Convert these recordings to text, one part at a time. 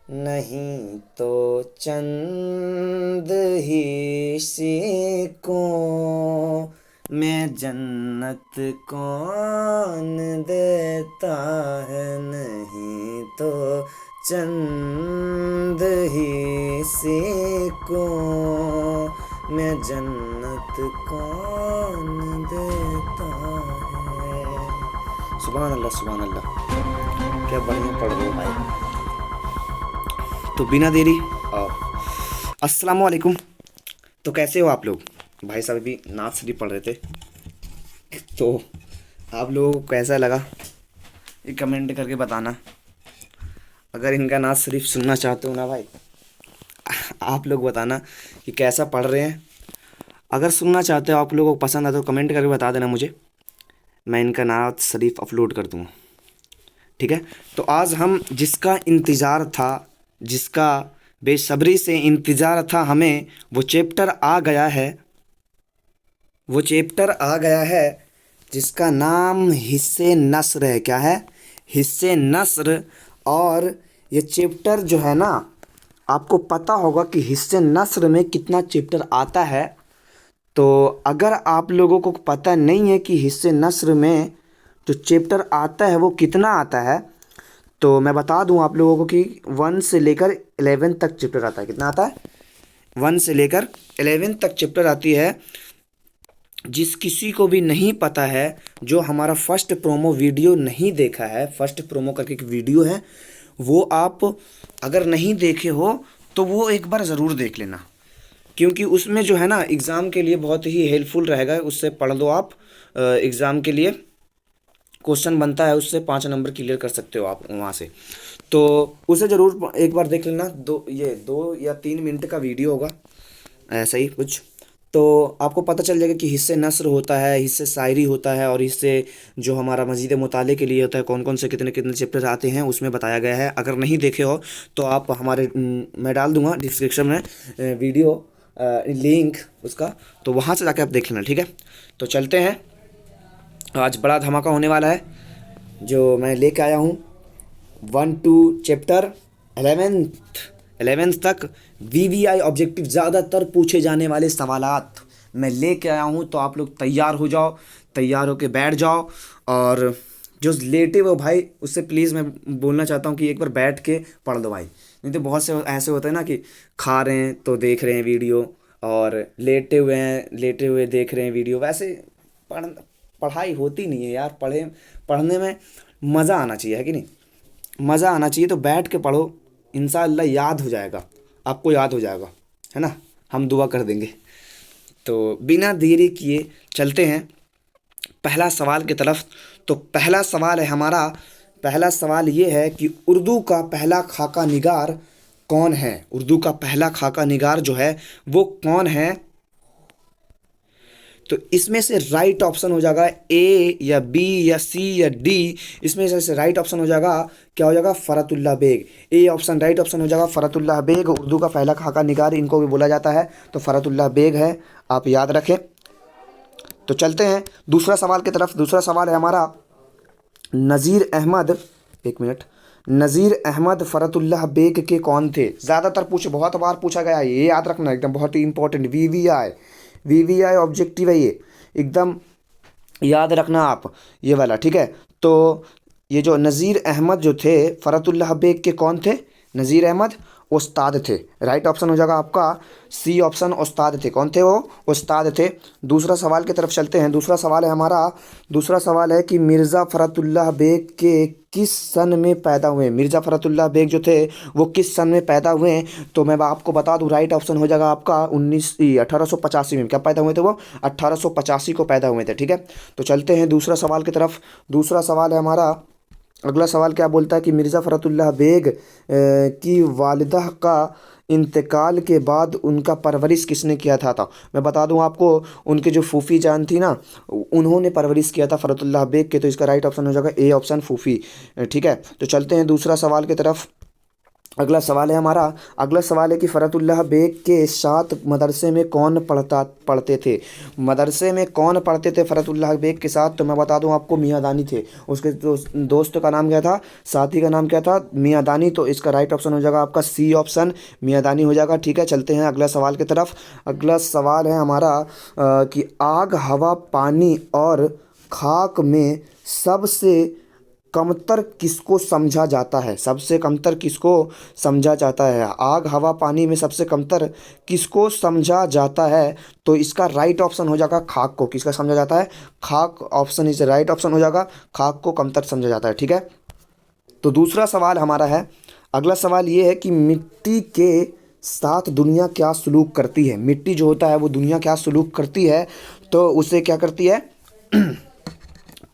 नहीं तो चंद ही सिक्कों में जन्नत कौन देता है, नहीं तो चंद ही सिक्कों में जन्नत कौन देता है। सुभान अल्लाह, सुभान अल्लाह, क्या बढ़िया पढ़ रहे हो भाई। तो बिना देरी अस्सलाम वालेकुम। तो कैसे हो आप लोग? भाई साहब भी नात शरीफ पढ़ रहे थे, तो आप लोगों को कैसा लगा ये कमेंट करके बताना। अगर इनका नात शरीफ सुनना चाहते हो ना भाई, आप लोग बताना कि कैसा पढ़ रहे हैं। अगर सुनना चाहते हो, आप लोगों को पसंद आता तो कमेंट करके बता देना मुझे, मैं इनका नात शरीफ अपलोड कर दूँगा। ठीक है। तो आज हम जिसका इंतज़ार था, जिसका बेसब्री से इंतज़ार था हमें, वो चैप्टर आ गया है, वो चैप्टर आ गया है जिसका नाम हिस्से नस्र है। क्या है? हिस्से नस्र। और ये चैप्टर जो है ना, आपको पता होगा कि हिस्से नस्र में कितना चैप्टर आता है। तो अगर आप लोगों को पता नहीं है कि हिस्से नस्र में जो चैप्टर आता है वो कितना आता है, तो मैं बता दूं आप लोगों को कि 1 से लेकर 11 तक चैप्टर आता है। कितना आता है? 1 से लेकर 11 तक चैप्टर आती है। जिस किसी को भी नहीं पता है, जो हमारा फर्स्ट प्रोमो वीडियो नहीं देखा है, फर्स्ट प्रोमो करके एक वीडियो है, वो आप अगर नहीं देखे हो तो वो एक बार ज़रूर देख लेना, क्योंकि उसमें जो है ना एग्ज़ाम के लिए बहुत ही हेल्पफुल रहेगा। उससे पढ़ दो आप, एग्ज़ाम के लिए क्वेश्चन बनता है, उससे 5 नंबर क्लियर कर सकते हो आप वहाँ से। तो उसे ज़रूर एक बार देख लेना। 2 या 3 मिनट का वीडियो होगा, ऐसा ही कुछ। तो आपको पता चल जाएगा कि हिस्से नस्र होता है, हिस्से शायरी होता है, और हिस्से जो हमारा मज़ीद मुताले के लिए होता है, कौन कौन से कितने कितने चैप्टर आते हैं उसमें बताया गया है। अगर नहीं देखे हो तो आप हमारे मैं डाल दूंगा डिस्क्रिप्शन में वीडियो लिंक उसका, तो वहाँ से जाके आप देख लेना। ठीक है। तो चलते हैं, आज बड़ा धमाका होने वाला है जो मैं लेके आया हूँ। 1 to चैप्टर 11th तक VVI ऑब्जेक्टिव, ज़्यादातर पूछे जाने वाले सवालात मैं लेके आया हूँ। तो आप लोग तैयार हो जाओ, तैयार होके बैठ जाओ। और जो लेटे हुए भाई, उससे प्लीज़ मैं बोलना चाहता हूँ कि एक बार बैठ के पढ़ लो भाई। नहीं तो बहुत से ऐसे होते हैं ना कि खा रहे हैं तो देख रहे हैं वीडियो, और लेटे हुए हैं लेटे हुए देख रहे हैं वीडियो। वैसे पढ़ पढ़ाई होती नहीं है यार। पढ़ने में मज़ा आना चाहिए, है कि नहीं? मज़ा आना चाहिए। तो बैठ के पढ़ो, इंशाअल्लाह याद हो जाएगा, आपको याद हो जाएगा, है ना? हम दुआ कर देंगे। तो बिना देरी किए चलते हैं पहला सवाल की तरफ। तो पहला सवाल है हमारा, पहला सवाल ये है कि उर्दू का पहला खाका निगार कौन है? उर्दू का पहला खाका निगार जो है वो कौन है? तो इसमें से राइट ऑप्शन हो जाएगा ए या बी या सी या डी। इसमें से राइट ऑप्शन हो जाएगा, क्या हो जाएगा? Farhatullah Beg. A option right option हो जाएगा फ़रतुल्लाह बेग। उर्दू का पहला खाका निगार इनको भी बोला जाता है, तो फ़रतुल्लाह बेग है, आप याद रखें। तो चलते हैं दूसरा सवाल की तरफ। दूसरा सवाल है हमारा, नज़ीर अहमद, एक मिनट, नज़ीर अहमद फ़रतुल्लाह बेग के कौन थे? ज़्यादातर बहुत बार पूछा गया है, ये याद रखना एकदम बहुत ही इंपॉर्टेंट। वीवीआई ऑब्जेक्टिव है ये, एकदम याद रखना आप ये वाला। ठीक है। तो ये जो नज़ीर अहमद जो थे, फ़रतुल्लाह बेग के कौन थे? नज़ीर अहमद उस्ताद थे। राइट ऑप्शन हो जाएगा आपका सी ऑप्शन, उस्ताद थे। कौन थे वो? उस्ताद थे। दूसरा सवाल की तरफ चलते हैं। दूसरा सवाल है हमारा, दूसरा सवाल है कि मिर्ज़ा फ़रतुल्लाह बेग के किस सन में पैदा हुए? मिर्ज़ा फ़रतुल्लाह बेग जो थे वो किस सन में पैदा हुए? तो मैं आपको बता दूं, राइट ऑप्शन हो जाएगा आपका 1885 में। क्या पैदा हुए थे वो? 1885 को पैदा हुए थे। ठीक है। तो चलते हैं दूसरा सवाल की तरफ। दूसरा सवाल है हमारा, अगला सवाल क्या बोलता है कि मिर्ज़ा फ़रतुल्लाह बेग की वालिदा का इंतकाल के बाद उनका परवरिश किसने किया था? मैं बता दूं आपको, उनके जो फूफी जान थी ना, उन्होंने परवरिश किया था फ़रतुल्लाह बेग के। तो इसका राइट ऑप्शन हो जाएगा ए ऑप्शन, फूफी। ठीक है। तो चलते हैं दूसरा सवाल की तरफ। अगला सवाल है हमारा, अगला सवाल है कि फ़रतुल्लाह बेग के साथ मदरसे में कौन पढ़ते थे। मदरसे में कौन पढ़ते थे फ़रतुल्लाह बेग के साथ? तो मैं बता दूं आपको, मियाँ दानी थे। उसके दोस्त का नाम क्या था, साथी का नाम क्या था? मियाँ दानी। तो इसका राइट ऑप्शन हो जाएगा आपका सी ऑप्शन, मियाँ दानी हो जाएगा। ठीक है, चलते हैं अगला सवाल की तरफ। अगला सवाल है हमारा कि आग, हवा, पानी और खाक में सबसे कमतर किसको समझा जाता है? सबसे कमतर किसको समझा जाता है? आग, हवा, पानी में सबसे कमतर किसको समझा जाता है? तो इसका राइट ऑप्शन हो जाएगा खाक को। किसका समझा जाता है? खाक ऑप्शन इज राइट ऑप्शन हो जाएगा। खाक को कमतर समझा जाता है। ठीक है, तो दूसरा सवाल हमारा है, अगला सवाल ये है कि मिट्टी के साथ दुनिया क्या सलूक करती है? मिट्टी जो होता है वो दुनिया क्या सलूक करती है? तो उसे क्या करती है?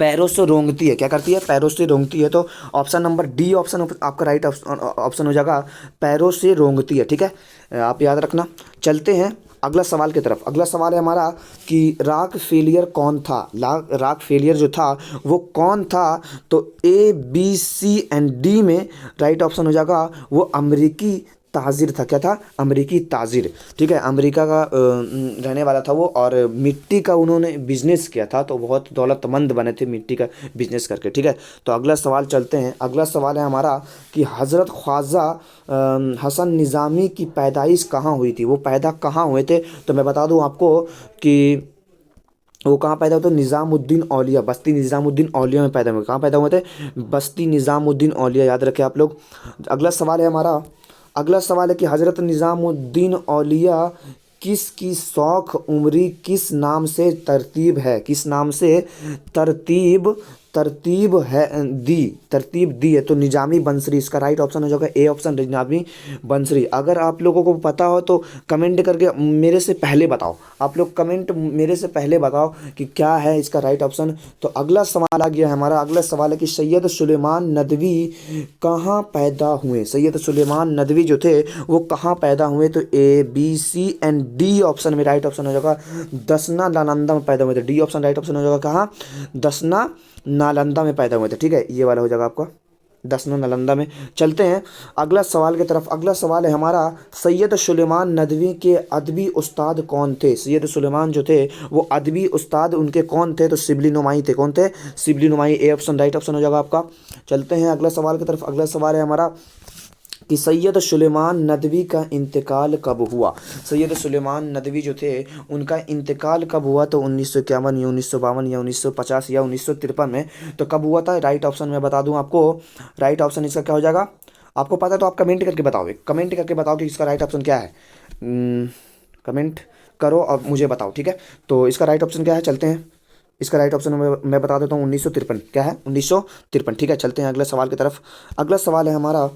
पैरों से रोंगती है। क्या करती है? पैरों से रोंगती है। तो ऑप्शन नंबर डी ऑप्शन आपका राइट ऑप्शन हो जाएगा, पैरों से रोंगती है। ठीक है, आप याद रखना। चलते हैं अगला सवाल की तरफ। अगला सवाल है हमारा कि रॉक फेलियर कौन था? रॉक फेलियर जो था वो कौन था? तो A, B, C and D में राइट ऑप्शन हो जाएगा वो अमेरिकी ताजिर था। क्या था? अमेरिकी ताजिर। ठीक है, अमेरिका का रहने वाला था वो, और मिट्टी का उन्होंने बिजनेस किया था, तो बहुत दौलतमंद बने थे मिट्टी का बिजनेस करके। ठीक है, तो अगला सवाल चलते हैं। अगला सवाल है हमारा कि हज़रत ख्वाजा हसन निज़ामी की पैदाइश कहाँ हुई थी? वो पैदा कहाँ हुए थे? तो मैं बता दूं आपको कि वो कहाँ पैदा हुए थे? निज़ामुद्दीन औलिया, बस्ती निज़ामुद्दीन औलिया में पैदा हुए। कहाँ पैदा हुए थे? बस्ती निज़ामुद्दीन औलिया, याद रखें आप लोग। अगला सवाल है हमारा, अगला सवाल है कि हज़रत निज़ामुद्दीन औलिया किसकी शौख उम्री किस नाम से तरतीब है? किस नाम से तरतीब तरतीब है दी तरतीब दी है? तो निजामी बंसरी इसका राइट ऑप्शन हो जाएगा, ए ऑप्शन निजामी बंसरी। अगर आप लोगों को पता हो तो कमेंट करके मेरे से पहले बताओ। आप लोग कमेंट मेरे से पहले बताओ कि क्या है इसका राइट ऑप्शन। तो अगला सवाल आ गया है हमारा। अगला सवाल है कि सैयद सुलेमान नदवी कहाँ पैदा हुए? सैयद सुलेमान नदवी जो थे वो कहाँ पैदा हुए? तो A, B, C and D option में राइट ऑप्शन हो जाएगा दसना नालंदा में पैदा हुए थे। डी ऑप्शन राइट ऑप्शन हो जाएगा कहाँ? दसना नालंदा में पैदा हुए थे। ठीक है, ये वाला हो जाएगा आपका दसना नालंदा में। चलते हैं अगला सवाल की तरफ। अगला सवाल है हमारा, सैयद सुलेमान नदवी के अदबी उस्ताद कौन थे? सैयद सुलेमान जो थे वो अदबी उस्ताद उनके कौन थे? तो शिबली नुमाई थे। कौन थे? Shibli Numani, A option right option हो जाएगा आपका। चलते हैं अगला सवाल की तरफ। अगला सवाल है हमारा कि सैयद सुलेमान नदवी का इंतकाल कब हुआ? सैयद सुलेमान नदवी जो थे उनका इंतकाल कब हुआ? तो 1951 या 1952 या 1950 या 1953 में। तो कब हुआ था? राइट ऑप्शन मैं बता दूं आपको, राइट ऑप्शन इसका क्या हो जाएगा? आपको पता है तो आप कमेंट करके बताओ, कमेंट करके बताओ कि इसका राइट ऑप्शन क्या है। कमेंट करो और मुझे बताओ। ठीक है, तो इसका राइट ऑप्शन क्या है? चलते हैं, इसका राइट ऑप्शन मैं बता देता हूँ 1953। क्या है? 1953। ठीक है, चलते हैं अगले सवाल की तरफ। अगला सवाल है हमारा,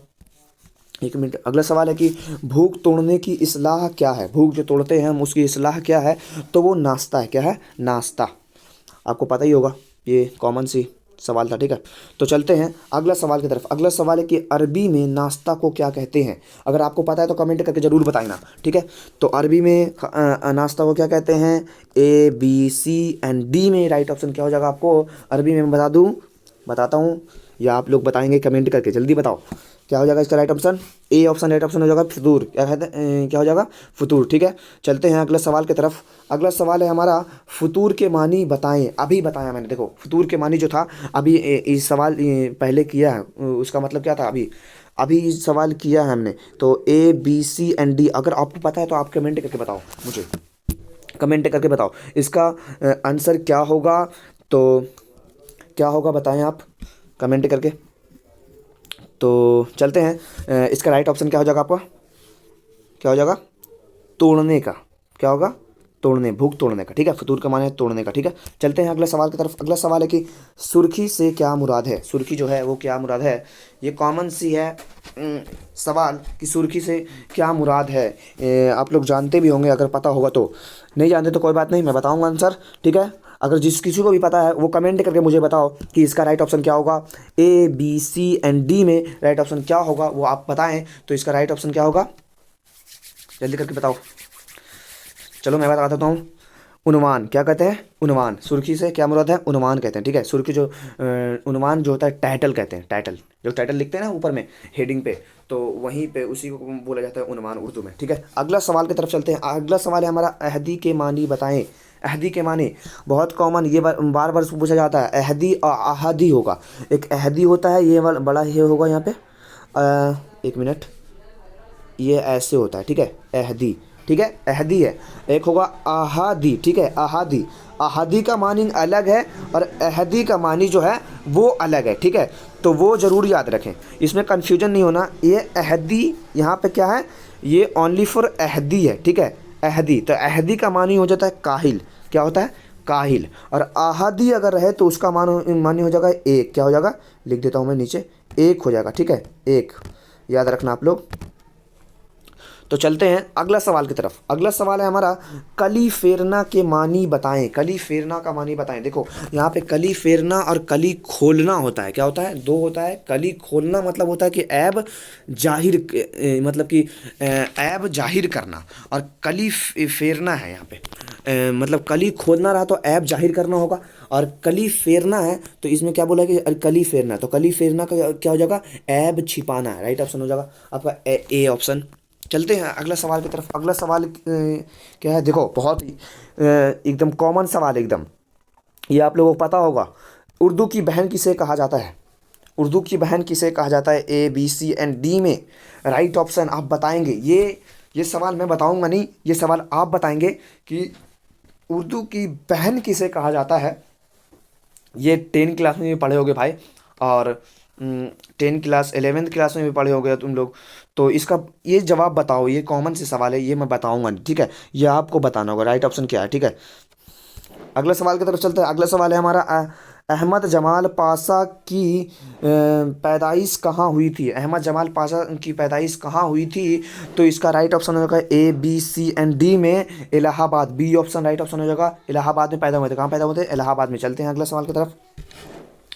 एक मिनट। अगला सवाल है कि भूख तोड़ने की इस्लाह क्या है? भूख जो तोड़ते हैं हम उसकी इस्लाह क्या है? तो वो नाश्ता है। क्या है? नाश्ता। आपको पता ही होगा, ये कॉमन सी सवाल था। ठीक है, तो चलते हैं अगला सवाल की तरफ। अगला सवाल है कि अरबी में नाश्ता को क्या कहते हैं? अगर आपको पता है तो कमेंट करके ज़रूर बताना। ठीक है, तो अरबी में नाश्ता को क्या कहते हैं? ए, बी, सी एंड डी में राइट ऑप्शन क्या हो जाएगा आपको? अरबी में मैं बताता हूँ या आप लोग बताएंगे? कमेंट करके जल्दी बताओ क्या हो जाएगा इसका right option. A option right option हो जाएगा फतूर। क्या कहते हैं? क्या हो जाएगा? फतूर। ठीक है, चलते हैं अगले सवाल की तरफ। अगला सवाल है हमारा, फतूर के मानी बताएं। अभी बताया मैंने, देखो फतूर के मानी जो था अभी इस सवाल पहले किया है, उसका मतलब क्या था? अभी अभी सवाल किया है हमने। तो A, B, C and D. अगर आपको पता है तो आप कमेंट करके बताओ, मुझे कमेंट करके बताओ इसका आंसर क्या होगा। तो क्या होगा बताएं आप कमेंट करके। तो चलते हैं, इसका राइट ऑप्शन क्या हो जाएगा आपका? क्या हो जाएगा? तोड़ने का। क्या होगा? तोड़ने, भूख तोड़ने का। ठीक है, फतूर का माने है तोड़ने का। ठीक है, चलते हैं अगले सवाल की तरफ। अगला सवाल है कि सुर्खी से क्या मुराद है? सुर्खी जो है वो क्या मुराद है? ये कॉमन सी है सवाल कि सुर्खी से क्या मुराद है। आप लोग जानते भी होंगे, अगर पता होगा तो। नहीं जानते तो कोई बात नहीं, मैं बताऊंगा आंसर। ठीक है, अगर जिस किसी को भी पता है वो कमेंट करके मुझे बताओ कि इसका राइट ऑप्शन क्या होगा। A, B, C and D में राइट ऑप्शन क्या होगा वो आप बताएं। तो इसका राइट ऑप्शन क्या होगा? जल्दी करके बताओ। चलो मैं बता देता हूँ, उन्वान क्या कहते हैं? उन्वान। सुर्खी से क्या मुराद है? उन्वान कहते हैं, ठीक है। सुर्खी जो उन्वान जो होता है टाइटल कहते हैं, टाइटल जो टाइटल लिखते हैं ना ऊपर में हेडिंग पे, तो वहीं पे उसी को बोला जाता है उन्वान उर्दू में, ठीक है। अगला सवाल की तरफ चलते हैं। अगला सवाल है हमारा अहदी के मानी बताएं। अहदी के मानी बहुत कॉमन, ये बार बार पूछा जाता है। अहदी और अहदी होगा। एक अहदी होता है, ये वाला बड़ा ये होगा यहाँ पे, एक मिनट, ये ऐसे होता है, ठीक है, अहदी, ठीक है, अहदी है। एक होगा अहादी, ठीक है, अहादी। अहादी का मानी अलग है और अहदी का मानी जो है वो अलग है, ठीक है। तो वो ज़रूर याद रखें, इसमें कन्फ्यूजन नहीं होना। ये अहदी यहाँ पे क्या है, ये ओनली फॉर अहदी है, ठीक है, अहदी। तो अहदी का मानी हो जाता है काहिल, क्या होता है? काहिल। और अहादी अगर रहे तो उसका मानी हो जाएगा एक, क्या हो जाएगा? लिख देता हूँ मैं नीचे, एक हो जाएगा, ठीक है, एक। याद रखना आप लोग। तो चलते हैं अगला सवाल की तरफ। अगला सवाल है हमारा कली फेरना के मानी बताएं। कली फेरना का मानी बताएं। देखो यहाँ पे कली फेरना और कली खोलना होता है, क्या होता है? दो होता है। कली खोलना मतलब होता है कि ऐब जाहिर, मतलब कि ऐब जाहिर करना, और कली फेरना है यहाँ पे, मतलब कली खोलना रहा तो ऐब जाहिर करना होगा, और कली फेरना है तो इसमें क्या बोला कि कली फेरना, तो कली फेरना का क्या हो जाएगा? ऐब छिपाना है। राइट ऑप्शन हो जाएगा आपका ए ऑप्शन। चलते हैं अगला सवाल की तरफ। अगला सवाल क्या है? देखो बहुत ही एकदम कॉमन सवाल, एकदम ये आप लोगों को पता होगा। उर्दू की बहन किसे कहा जाता है? उर्दू की बहन किसे कहा जाता है? A B C and D में राइट ऑप्शन आप बताएंगे। ये सवाल मैं बताऊंगा नहीं, ये सवाल आप बताएंगे कि उर्दू की बहन किसे कहा जाता है। ये 10 क्लास में भी पढ़े होगे भाई, और 10 क्लास 11th क्लास में भी पढ़े होगे तुम लोग। तो इसका ये जवाब बताओ, ये कॉमन से सवाल है, ये मैं बताऊंगा, ठीक है, ये आपको बताना होगा राइट ऑप्शन क्या है, ठीक है। अगला सवाल की तरफ चलते हैं। अगला सवाल है हमारा अहमद जमाल पाशा की पैदाइश कहाँ हुई थी? अहमद जमाल पाशा की पैदाइश कहाँ हुई थी? तो इसका राइट ऑप्शन हो जाएगा A B C and D में Allahabad. B option right option हो जाएगा। इलाहाबाद में पैदा हुए थे। कहाँ पैदा हुए थे? इलाहाबाद में। चलते हैं अगला सवाल की तरफ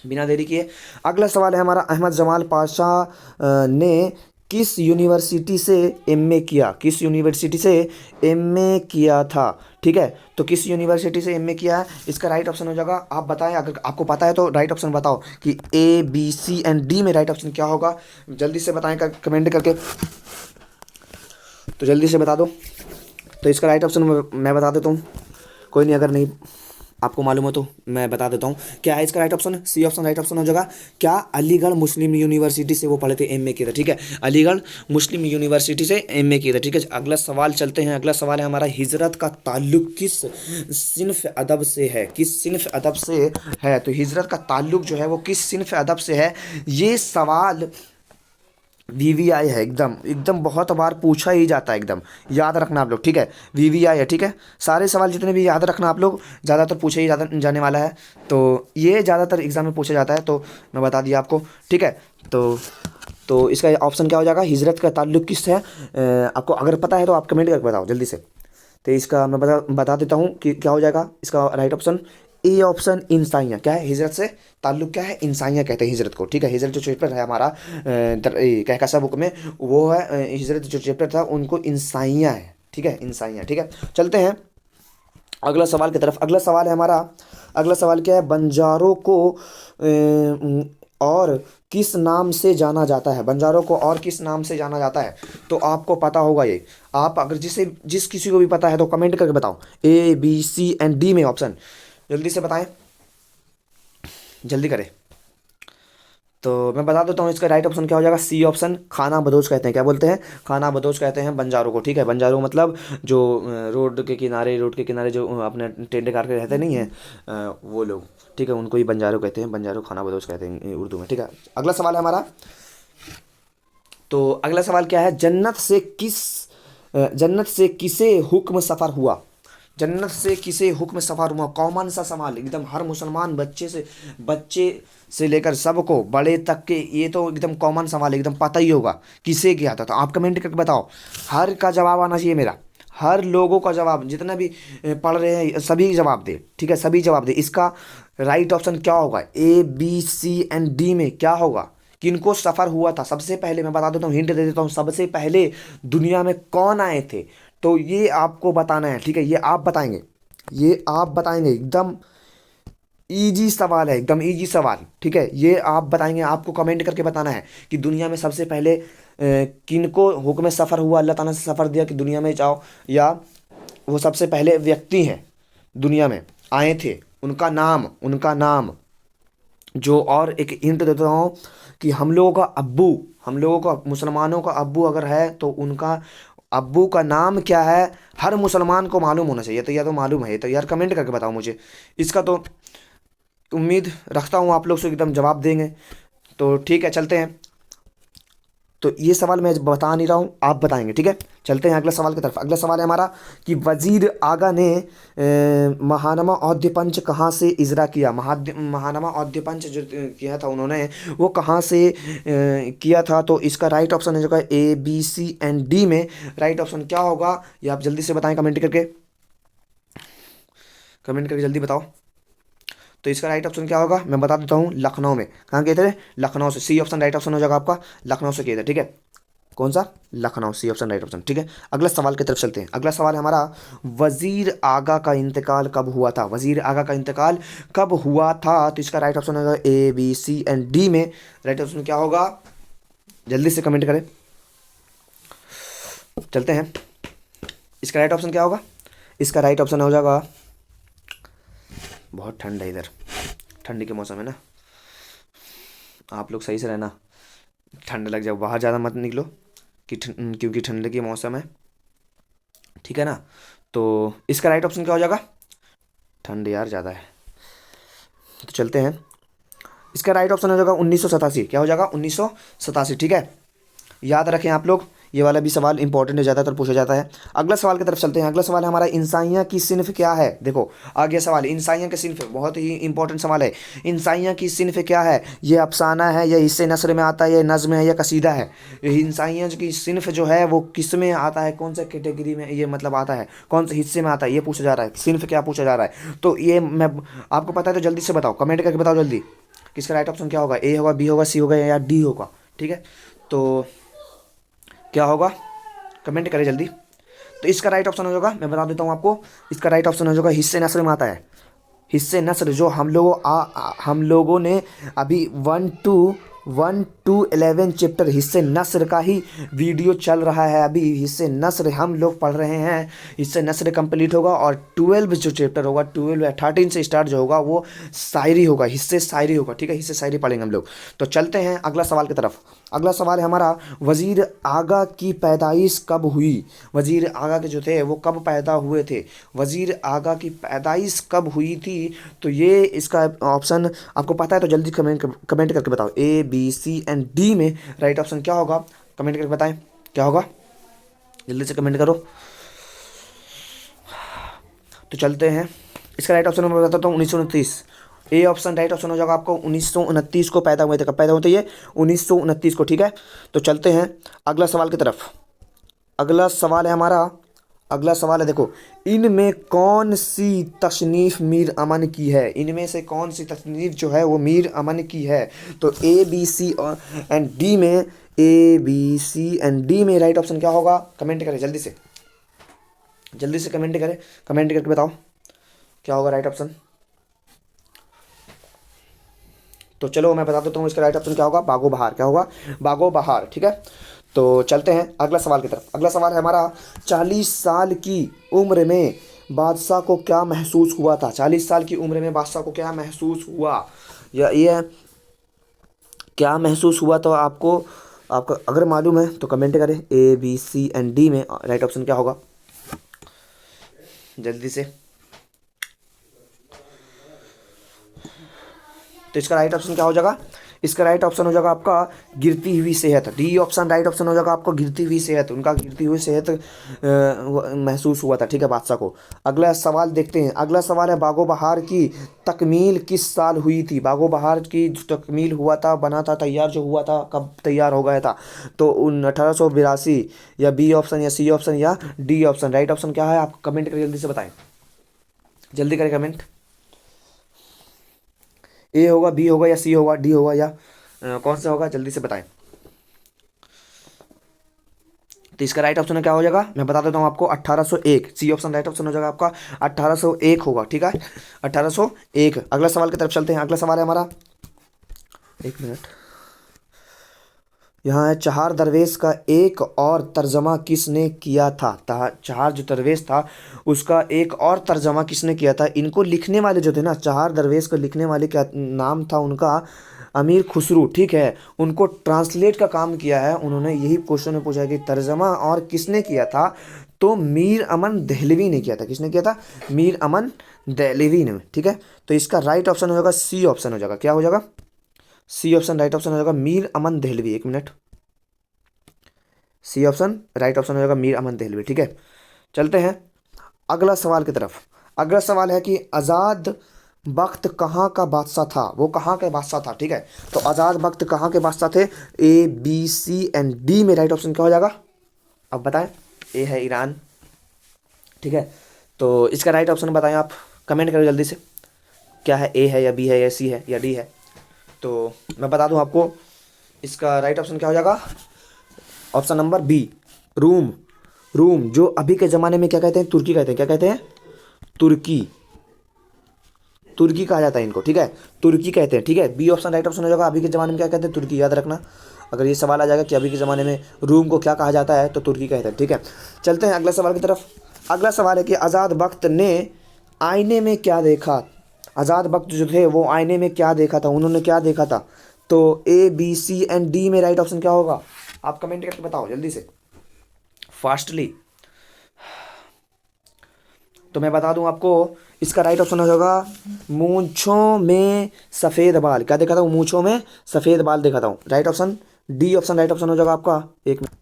बिना देरी किए। अगला सवाल है हमारा अहमद जमाल पाशा ने किस यूनिवर्सिटी से एमए किया? किस यूनिवर्सिटी से एमए किया था? ठीक है, तो किस यूनिवर्सिटी से एमए किया है? इसका राइट ऑप्शन हो जाएगा, आप बताएं, अगर आपको पता है तो राइट ऑप्शन बताओ कि A B C and D में राइट ऑप्शन क्या होगा। जल्दी से बताएं कमेंट करके, तो जल्दी से बता दो। तो इसका राइट ऑप्शन मैं बता देता हूँ, कोई नहीं, अगर नहीं आपको मालूम हो तो मैं बता देता हूँ। क्या है इसका right option? C option right option हो जाएगा। क्या? अलीगढ़ मुस्लिम यूनिवर्सिटी से वो पढ़े थे, एमए किए थे, ठीक है, अलीगढ़ मुस्लिम यूनिवर्सिटी से एमए किए थे, ठीक है। अगला सवाल चलते हैं। अगला सवाल है हमारा हिजरत का ताल्लुक किस सिन्फ अदब से है? किस सिन्फ अदब से है? तो हिजरत का ताल्लुक जो है वो किस सिन्फ अदब से है? ये सवाल वीवीआई है, एकदम एकदम बहुत बार पूछा ही जाता है, एकदम याद रखना आप लोग, ठीक है। वीवीआई है, ठीक है। सारे सवाल जितने भी याद रखना आप लोग, ज़्यादातर पूछे ही जाने वाला है, तो ये ज़्यादातर एग्जाम में पूछा जाता है, तो मैं बता दिया आपको, ठीक है। तो इसका ऑप्शन क्या हो जाएगा? हिजरत का ताल्लुक किस है? आपको अगर पता है तो आप कमेंट करके बताओ जल्दी से। तो इसका मैं बता देता हूँ कि क्या हो जाएगा इसका राइट ऑप्शन। ए ऑप्शन इंसानिया। क्या है? हिजरत से ताल्लुक क्या है? इंसानिया कहते हैं हिजरत को, ठीक है। हिजरत जो चैप्टर है हमारा कहकशा बुक में, वो है हिजरत जो चैप्टर था उनको इंसानिया है, ठीक है, इंसानिया, ठीक है। चलते हैं अगला सवाल की तरफ। अगला सवाल है हमारा, अगला सवाल क्या है? बंजारों को और किस नाम से जाना जाता है? बंजारों को और किस नाम से जाना जाता है? तो आपको पता होगा ये, आप अगर जिस किसी को भी पता है तो कमेंट करके बताओ, A B C and D में ऑप्शन जल्दी से बताएं, जल्दी करें। तो मैं बता देता हूँ इसका राइट ऑप्शन क्या हो जाएगा। सी ऑप्शन, खाना बदोश कहते हैं। क्या बोलते हैं? खाना बदोश कहते हैं बंजारों को, ठीक है। बंजारों मतलब जो रोड के किनारे जो अपने टेंट कार के रहते नहीं है, वो लोग, ठीक है, उनको ही बंजारों कहते हैं। बंजारों खाना बदोश कहते हैं उर्दू में, ठीक है। अगला सवाल है हमारा, तो अगला सवाल क्या है? जन्नत से किसे हुक्म सफ़र हुआ? जन्नत से किसे हुक्म सफ़र हुआ? कॉमन सा सवाल, एकदम हर मुसलमान बच्चे से लेकर सबको, बड़े तक के, ये तो एकदम कॉमन सवाल है, एकदम पता ही होगा किसे किया था। तो आप कमेंट करके बताओ, हर का जवाब आना चाहिए मेरा, हर लोगों का जवाब, जितना भी पढ़ रहे हैं सभी जवाब दे, ठीक है, सभी जवाब दे। इसका राइट ऑप्शन क्या होगा? A B C and D में क्या होगा? किनको सफ़र हुआ था? सबसे पहले मैं बता देता हूँ, हिंट दे देता हूँ, सबसे पहले दुनिया में कौन आए थे? तो ये आपको बताना है, ठीक है, ये आप बताएंगे। ये आप बताएंगे, एकदम इजी सवाल है, एकदम इजी सवाल, ठीक है। ये आप बताएंगे, आपको कमेंट करके बताना है कि दुनिया में सबसे पहले किनको हुक्म सफ़र हुआ, अल्लाह ताला से सफ़र दिया कि दुनिया में जाओ, या वो सबसे पहले व्यक्ति हैं दुनिया में आए थे, उनका नाम जो, और एक हिंट देता हूँ कि हम लोगों का अब्बू, हम लोगों का मुसलमानों का अब्बू अगर है तो उनका अब्बू का नाम क्या है, हर मुसलमान को मालूम होना चाहिए। तो या तो मालूम है, तो यार कमेंट करके बताओ मुझे। इसका तो उम्मीद रखता हूँ आप लोग से एकदम जवाब देंगे। तो ठीक है, चलते हैं। तो ये सवाल मैं बता नहीं रहा हूँ, आप बताएंगे, ठीक है। चलते हैं अगले सवाल की तरफ। अगला सवाल है हमारा कि वजीर आगा ने महानामा औद्य पंच कहाँ से इजरा किया। महानामा औद्य पंच जो किया था उन्होंने, वो कहाँ से किया था। तो इसका राइट ऑप्शन है जो है A B C and D में राइट ऑप्शन क्या होगा, ये आप जल्दी से बताएं, कमेंट करके, कमेंट करके जल्दी बताओ। तो इसका राइट ऑप्शन क्या होगा, मैं बता देता हूँ, लखनऊ में। कहाँ किए थे, लखनऊ से। सी ऑप्शन राइट ऑप्शन हो जाएगा आपका, लखनऊ से किए थे, ठीक है। कौन सा, Lucknow, C option right option, ठीक है। अगला सवाल की तरफ चलते हैं। अगला सवाल है हमारा, वजीर आगा का इंतकाल कब हुआ था। वजीर आगा का इंतकाल कब हुआ था। तो इसका राइट ऑप्शन होगा A B C and D में राइट ऑप्शन क्या होगा, जल्दी से कमेंट करें। चलते हैं, इसका राइट ऑप्शन क्या होगा। इसका राइट ऑप्शन हो जाएगा, बहुत ठंड है इधर, ठंडी के मौसम है ना, आप लोग सही से रहना, ठंड लग जाए, बाहर ज़्यादा मत निकलो क्योंकि ठंड के मौसम है, ठीक है ना। तो इसका राइट ऑप्शन क्या हो जाएगा, ठंड यार ज़्यादा है, तो चलते हैं। इसका राइट ऑप्शन हो जाएगा 1987। क्या हो जाएगा, 1987, ठीक है। याद रखें आप लोग, ये वाला भी सवाल इंपॉर्टेंट है, ज़्यादातर पूछा जाता है। अगला सवाल की तरफ चलते हैं। अगला सवाल है हमारा, इंसानिया की सिन्फ क्या है। देखो आ गया सवाल, इंसानिया की सिन्फ, बहुत ही इंपॉर्टेंट सवाल है। इंसानिया की सिन्फ क्या है, ये अफसाना है, ये हिस्से नस्र में आता है, ये नज़्म है, या कसीदा है। ये इंसानिया की सिन्फ जो है वो किस में आता है, कौन सा कैटेगरी में ये मतलब आता है, कौन से हिस्से में आता है, ये पूछा जा रहा है। सिन्फ क्या पूछा जा रहा है, तो ये मैं आपको पता है तो जल्दी से बताओ, कमेंट करके बताओ जल्दी कि इसका राइट ऑप्शन क्या होगा, ए होगा, बी होगा, सी होगा, या डी होगा, ठीक है। तो क्या होगा, कमेंट करें जल्दी। तो इसका राइट ऑप्शन हो जाएगा, मैं बता देता हूँ आपको, इसका राइट ऑप्शन हो जाएगा हिस्से नस्र में आता है। हिस्से नस्र जो हम लोगों ने अभी 1 to 11 चैप्टर हिस्से नस्र का ही वीडियो चल रहा है अभी, हिस्से नस्र हम लोग पढ़ रहे हैं। हिस्से नस्र कंप्लीट होगा और 12 जो चैप्टर होगा, 12 या 13 से स्टार्ट जो होगा वो शायरी होगा, हिस्से शायरी होगा, ठीक है। हिस्से शायरी पढ़ेंगे हम लोग। तो चलते हैं अगला सवाल की तरफ। अगला सवाल है हमारा, वजीर आगा की पैदाइश कब हुई। वजीर आगा के जो थे वो कब पैदा हुए थे, वजीर आगा की पैदाइश कब हुई थी। तो ये इसका ऑप्शन आपको पता है तो जल्दी कमेंट करके बताओ, A B C and D में राइट ऑप्शन क्या होगा, कमेंट करके बताएं क्या होगा, जल्दी से कमेंट करो। तो चलते हैं, इसका राइट ऑप्शन मैं बताता हूँ 1929। ए ऑप्शन राइट ऑप्शन हो जाएगा आपको, 1929 को पैदा हुए थे। कब पैदा हुए थे ये, 1929 को, ठीक है। तो चलते हैं अगला सवाल की तरफ। अगला सवाल है हमारा, अगला सवाल है, देखो, इनमें कौन सी तसनीफ़ मीर अमन की है। इनमें से कौन सी तसनीफ़ जो है वो मीर अमन की है। तो A B C and D में, A B C and D में राइट ऑप्शन क्या होगा, कमेंट करें जल्दी से, जल्दी से कमेंट करें, कमेंट करके बताओ क्या होगा राइट ऑप्शन। तो चलो मैं बता देता हूँ इसका राइट ऑप्शन क्या होगा, बागो बहार। क्या होगा, बागो बहार, ठीक है। तो चलते हैं अगला सवाल की तरफ। अगला सवाल है हमारा, 40 साल की उम्र में बादशाह को क्या महसूस हुआ था। 40 साल की उम्र में बादशाह को क्या महसूस हुआ, या ये क्या महसूस हुआ। तो आपको अगर मालूम है तो कमेंट करें, A B C and D में राइट ऑप्शन क्या होगा, जल्दी से। तो इसका राइट ऑप्शन क्या हो जाएगा, इसका राइट ऑप्शन हो जाएगा आपका गिरती हुई सेहत। डी ऑप्शन राइट ऑप्शन हो जाएगा आपको, गिरती हुई सेहत। उनका गिरती हुई सेहत महसूस हुआ था, ठीक है, बादशाह को। अगला सवाल देखते हैं। अगला सवाल है, बागो बहार की तकमील किस साल हुई थी। बागो बहार की जो तकमील हुआ था, बना था, तैयार जो हुआ था, कब तैयार हो गया था। तो 1882, या बी ऑप्शन, या सी ऑप्शन, या डी ऑप्शन। राइट ऑप्शन क्या है आप कमेंट करके जल्दी से बताएं, जल्दी करें कमेंट। ए होगा, बी होगा, या सी होगा, डी होगा, या कौन सा होगा, जल्दी से बताएं। तो इसका राइट ऑप्शन क्या हो जाएगा, मैं बता देता हूँ आपको, 1801। सी ऑप्शन राइट ऑप्शन हो जाएगा आपका, 1801 होगा। ठीक है, 1801। अगला सवाल की तरफ चलते हैं। अगला सवाल है हमारा, एक मिनट, यहाँ है, चहार दरवेश का एक और तर्जमा किसने किया था। चहार जो दरवेश था उसका एक और तर्जमा किसने किया था। इनको लिखने वाले जो थे ना, चहार दरवेश को लिखने वाले क्या नाम था उनका, अमीर खुसरू। ठीक है, उनको ट्रांसलेट का काम किया है उन्होंने। यही क्वेश्चन में पूछा है कि तर्जमा और किसने किया था, तो मीर अमन दहलवी ने किया था। किसने किया था, मीर अमन दहलवी ने। ठीक है, तो इसका राइट ऑप्शन हो जाएगा सी ऑप्शन हो जाएगा। क्या हो जाएगा, सी ऑप्शन राइट ऑप्शन हो जाएगा, मीर अमन दहलवी। एक minute, C option right option हो जाएगा, मीर अमन दहलवी। ठीक है, चलते हैं अगला सवाल की तरफ। अगला सवाल है कि आज़ाद बख्त कहाँ का बादशाह था। वो कहाँ का बादशाह था। ठीक है, तो आज़ाद बख्त कहाँ के बादशाह थे। A B C and D में राइट ऑप्शन क्या हो जाएगा, अब बताएं। ए है ईरान। ठीक है, तो इसका राइट ऑप्शन बताएं आप, कमेंट करो जल्दी से, क्या है, ए है या बी है या सी है या डी है। तो मैं बता दूं आपको, इसका राइट ऑप्शन क्या हो जाएगा, option number B, room. Room जो अभी के ज़माने में क्या कहते हैं, तुर्की कहते हैं। क्या कहते हैं, तुर्की। तुर्की कहा जाता है इनको। ठीक है, तुर्की कहते हैं। ठीक है, बी ऑप्शन राइट ऑप्शन हो जाएगा। अभी के ज़माने में क्या कहते हैं, तुर्की। याद रखना, अगर ये सवाल आ जाएगा कि अभी के ज़माने में रूम को क्या कहा जाता है, तो तुर्की कहते हैं। ठीक है, चलते हैं अगला सवाल की तरफ। अगला सवाल है कि आज़ाद बख्त ने आईने में क्या देखा। आज़ाद बख्त जो थे वो आईने में क्या देखा था, उन्होंने क्या देखा था। तो A B C and D में राइट ऑप्शन क्या होगा, आप कमेंट करके बताओ जल्दी से, फास्टली। तो मैं बता दूं आपको, इसका राइट ऑप्शन हो जाएगा, मूंछों में सफ़ेद बाल। क्या देखा था, मूंछों में सफ़ेद बाल देखा था। Right option D option right option हो जाएगा आपका। एक मिनट,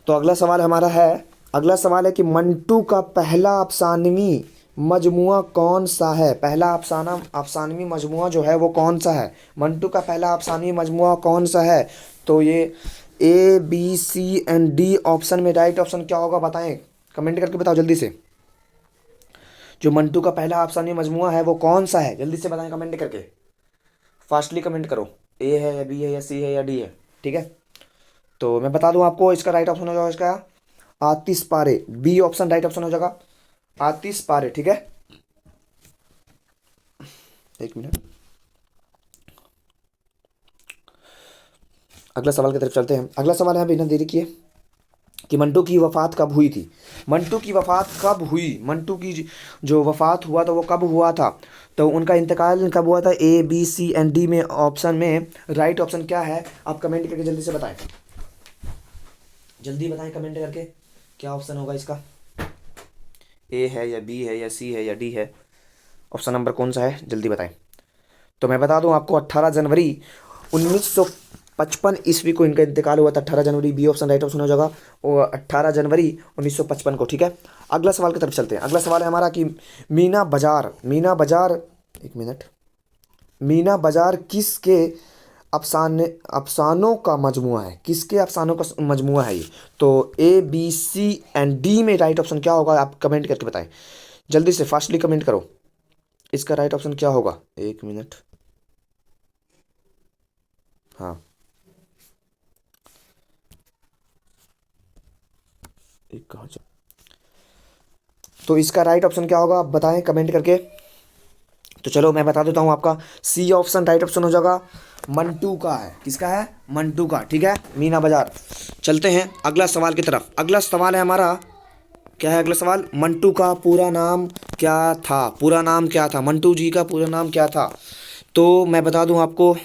तो अगला सवाल हमारा है, अगला सवाल है कि मंटू का पहला अफसानवी मजमुआ कौन सा है। पहला अफसानवी मजमुआ जो है वो कौन सा है। मंटू का पहला अफसानवी मजमुआ कौन सा है। तो ये A B C and D option में राइट ऑप्शन क्या होगा, बताएं, कमेंट करके बताओ जल्दी से। जो मंटू का पहला अफसानवी मजमुआ है वो कौन सा है, जल्दी से बताएं कमेंट करके, फास्टली कमेंट करो। ए है या बी है या सी है या डी है। ठीक है, तो मैं बता दूं आपको, इसका राइट ऑप्शन हो जाएगा इसका आतिश पारे। बी ऑप्शन राइट ऑप्शन हो जाएगा, आतिश पारे। ठीक है, एक मिनट, अगला सवाल की तरफ चलते हैं। अगला सवाल है, बिना देरी किए, कि मंटू की वफ़ात कब हुई थी। मंटू की वफ़ात कब हुई, मंटू की जो वफ़ात हुआ था वो कब हुआ था। तो उनका इंतकाल कब हुआ था। A B C and D में ऑप्शन में राइट ऑप्शन क्या है, आप कमेंट करके जल्दी से बताएं, जल्दी बताएं कमेंट करके, क्या ऑप्शन होगा इसका। ए है या बी है या सी है या डी है, ऑप्शन नंबर कौन सा है, जल्दी बताएं। तो मैं बता दूं आपको, 18 जनवरी 1955 ईस्वी को इनका इंतकाल हुआ था। 18 जनवरी, बी ऑप्शन राइट ऑप्शन हो जाएगा, और 18 जनवरी 1955 को। ठीक है, अगला सवाल की तरफ चलते हैं। अगला सवाल है हमारा कि मीना बाजार, एक मिनट, मीना बाजार किसके अफसानों का मजमुआ है। किसके अफसानों का मजमुआ है ये। तो A B C and D में राइट ऑप्शन क्या होगा, आप कमेंट करके बताएं जल्दी से, फास्टली कमेंट करो, इसका राइट ऑप्शन क्या होगा। एक मिनट, हाँ, एक कहाँ जा, तो इसका राइट ऑप्शन क्या होगा, आप बताएं कमेंट करके। तो चलो मैं बता देता हूँ, आपका सी ऑप्शन राइट ऑप्शन हो जाएगा, मंटू का है। किसका है, मंटू का। ठीक है, मीना बाजार। चलते हैं अगला सवाल की तरफ। अगला सवाल है हमारा, क्या है अगला सवाल, मंटू का पूरा नाम क्या था। पूरा नाम क्या था, मंटू जी का पूरा नाम क्या था। तो मैं बता दूं आपको,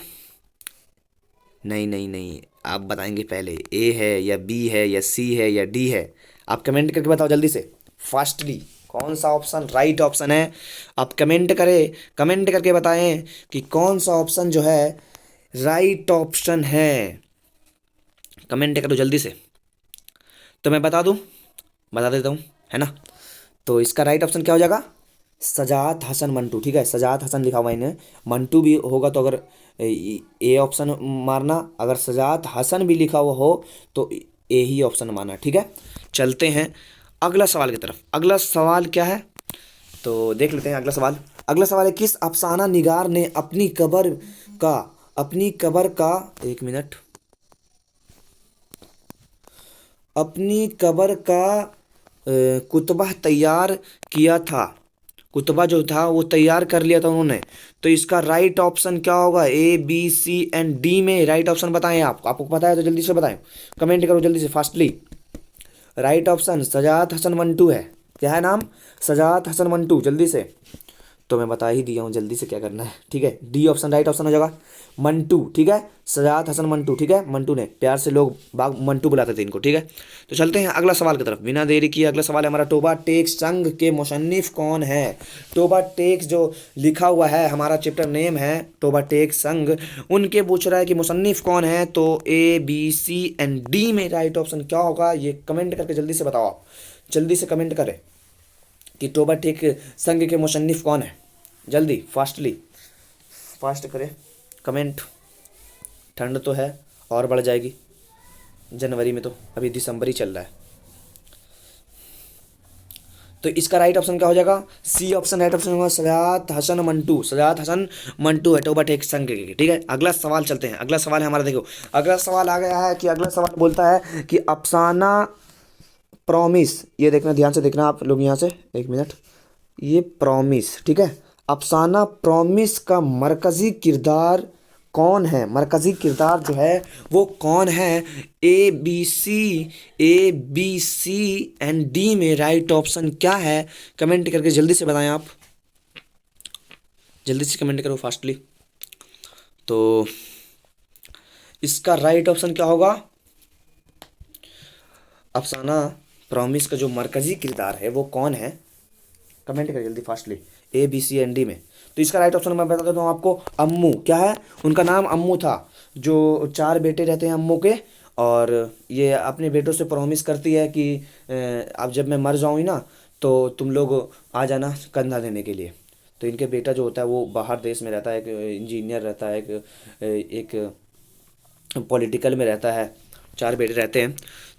नहीं नहीं नहीं, आप बताएंगे पहले, ए है या बी है या सी है या डी है, आप कमेंट करके बताओ जल्दी से, फास्टली, कौन सा ऑप्शन राइट ऑप्शन है। आप कमेंट करें, कमेंट करके बताएं कि कौन सा ऑप्शन जो है राइट ऑप्शन है, कमेंट करो जल्दी से। तो मैं बता देता हूँ, है ना। तो इसका राइट ऑप्शन क्या हो जाएगा, सजात हसन मंटू। ठीक है, सजात हसन लिखा हुआ इन्हें, मंटू भी होगा तो अगर ए ऑप्शन मारना, अगर सजात हसन भी लिखा हुआ हो तो ए ही ऑप्शन मारना। ठीक है, चलते हैं अगला सवाल की तरफ। अगला सवाल क्या है, तो देख लेते हैं अगला सवाल। अगला सवाल है, किस अफसाना निगार ने अपनी कबर का, एक मिनट, अपनी कब्र का कुतबा तैयार किया था। कुतबा जो था वो तैयार कर लिया था उन्होंने। तो इसका राइट ऑप्शन क्या होगा? A B C and D में राइट ऑप्शन बताएं आप। आपको पता है तो जल्दी से बताएं, कमेंट करो जल्दी से fastly. Right option Saadat Hasan Manto है। क्या है नाम? सजात हसन मंटू। जल्दी से, तो मैं बता ही दिया हूँ, जल्दी से क्या करना है, ठीक है। डी ऑप्शन राइट ऑप्शन हो जाएगा, मंटू, ठीक है। सजात हसन मंटू, ठीक है। मंटू ने प्यार से लोग बाग मंटू बुलाते थे इनको, ठीक है। तो चलते हैं अगला सवाल की तरफ बिना देरी किए। अगला सवाल है हमारा, टोबा टेक संघ के मुसन्निफ कौन है? टोबा टेक जो लिखा हुआ है, हमारा चैप्टर नेम है टोबा टेक संघ, उनके पूछ रहा है कि मुसन्निफ कौन है। तो A B C and D में राइट ऑप्शन क्या होगा? ये कमेंट करके जल्दी से बताओ आप। जल्दी से कमेंट करें कि टोबा टेक संघ के मुसन्निफ कौन है। जल्दी फास्टली फास्ट करें कमेंट। ठंड तो है और बढ़ जाएगी जनवरी में, तो अभी दिसंबर ही चल रहा है। तो इसका राइट ऑप्शन क्या हो जाएगा? सी ऑप्शन राइट ऑप्शन होगा, सजात हसन मंटू। सजात हसन मंटू है टोबा टेक संघ के, ठीक है। अगला सवाल चलते हैं। अगला सवाल है हमारा, देखो अगला सवाल आ गया है कि अगला सवाल बोलता है कि अफसाना प्रॉमिस, ये देखना ध्यान से देखना आप लोग यहाँ से, एक मिनट, ये प्रॉमिस, ठीक है। अफसाना प्रॉमिस का मरकजी किरदार कौन है? मरकजी किरदार जो है वो कौन है? A B C and D में राइट ऑप्शन क्या है? कमेंट करके जल्दी से बताएं आप। जल्दी से कमेंट करो फास्टली। तो इसका राइट ऑप्शन क्या होगा? अफसाना प्रॉमिस का जो मरकजी किरदार है वो कौन है? कमेंट करें जल्दी fastly, A B C and D में। तो इसका राइट ऑप्शन मैं बता देता हूँ आपको, अम्मू। क्या है? उनका नाम अम्मू था। जो 4 बेटे रहते हैं अम्मू के, और ये अपने बेटों से प्रॉमिस करती है कि अब जब मैं मर जाऊँगी ना तो तुम लोग आ जाना कंधा देने के लिए। तो इनके बेटा जो होता है वो बाहर देश में रहता है, एक इंजीनियर रहता है, एक पॉलिटिकल में रहता है। 4 बेटे रहते हैं,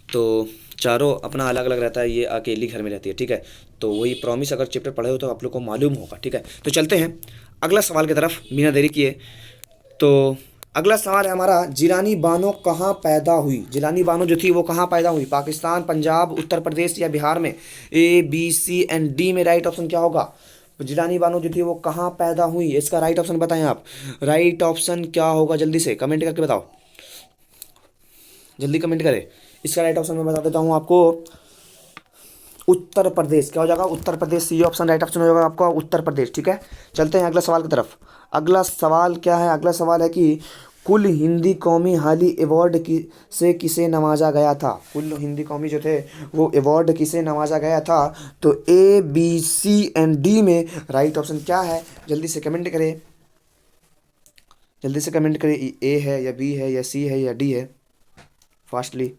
तो चारों अपना अलग अलग रहता है, ये अकेली घर में रहती है, ठीक है। तो वही प्रॉमिस अगर चैप्टर पढ़े हो तो आप लोग को मालूम होगा, ठीक है। तो चलते हैं अगला सवाल की तरफ बिना देरी किए। तो अगला सवाल है हमारा, जिलानी बानो कहाँ पैदा हुई? जिलानी बानो जो थी वो कहाँ पैदा हुई? पाकिस्तान, पंजाब, उत्तर प्रदेश या बिहार में? A B C and D में राइट ऑप्शन क्या होगा? जिलानी बानो जो थी वो कहाँ पैदा हुई? इसका राइट ऑप्शन बताएं आप। राइट ऑप्शन क्या होगा? जल्दी से कमेंट करके बताओ, जल्दी कमेंट करें। इसका राइट ऑप्शन मैं बता देता हूँ आपको, उत्तर प्रदेश। क्या हो जाएगा? उत्तर प्रदेश। सी ऑप्शन राइट ऑप्शन हो जाएगा आपका, उत्तर प्रदेश, ठीक है। चलते हैं अगला सवाल की तरफ। अगला सवाल क्या है? अगला सवाल है कि कुल हिंदी कौमी हाली अवार्ड की से किसे नवाजा गया था? कुल हिंदी कौमी जो थे वो अवार्ड किसे नवाजा गया था? तो A B C and D में राइट ऑप्शन क्या है? जल्दी से कमेंट करें, जल्दी से कमेंट करें। ए है या बी है या सी है या डी है, फास्टली।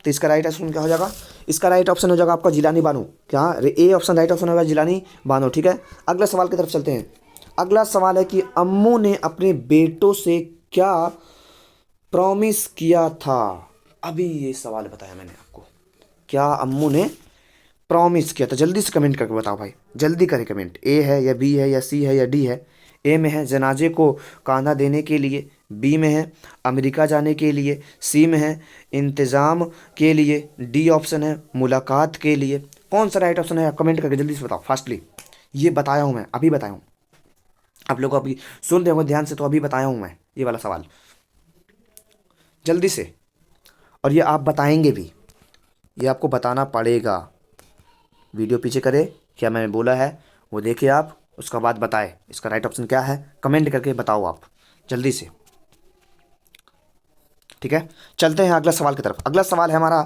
तो इसका राइट ऑप्शन क्या हो जाएगा? इसका राइट ऑप्शन हो जाएगा आपका जिलानी बानो। क्या? ए ऑप्शन राइट ऑप्शन होगा जिलानी बानो, ठीक है। अगला सवाल की तरफ चलते हैं। अगला सवाल है कि अम्मू ने अपने बेटों से क्या प्रॉमिस किया था? अभी ये सवाल बताया मैंने आपको, क्या अम्मू ने प्रॉमिस किया था? जल्दी से कमेंट करके बताओ भाई, जल्दी करें कमेंट। ए है या बी है या सी है या डी है? ए में है जनाजे को कांधा देने के लिए, बी में है अमेरिका जाने के लिए, सी में है इंतज़ाम के लिए, डी ऑप्शन है मुलाकात के लिए। कौन सा राइट ऑप्शन है? कमेंट करके जल्दी से बताओ फास्टली। ये बताया हूँ मैं, अभी बताया हूँ आप लोग को, अभी सुन रहे होंगे ध्यान से, तो अभी बताया हूँ मैं ये वाला सवाल, जल्दी से। और ये आप बताएंगे भी, ये आपको बताना पड़ेगा। वीडियो पीछे करें, क्या मैंने बोला है वो देखिए आप, उसका बाद बताएं इसका राइट ऑप्शन क्या है। कमेंट करके बताओ आप जल्दी से, ठीक है। चलते हैं अगला सवाल की तरफ। अगला सवाल है हमारा,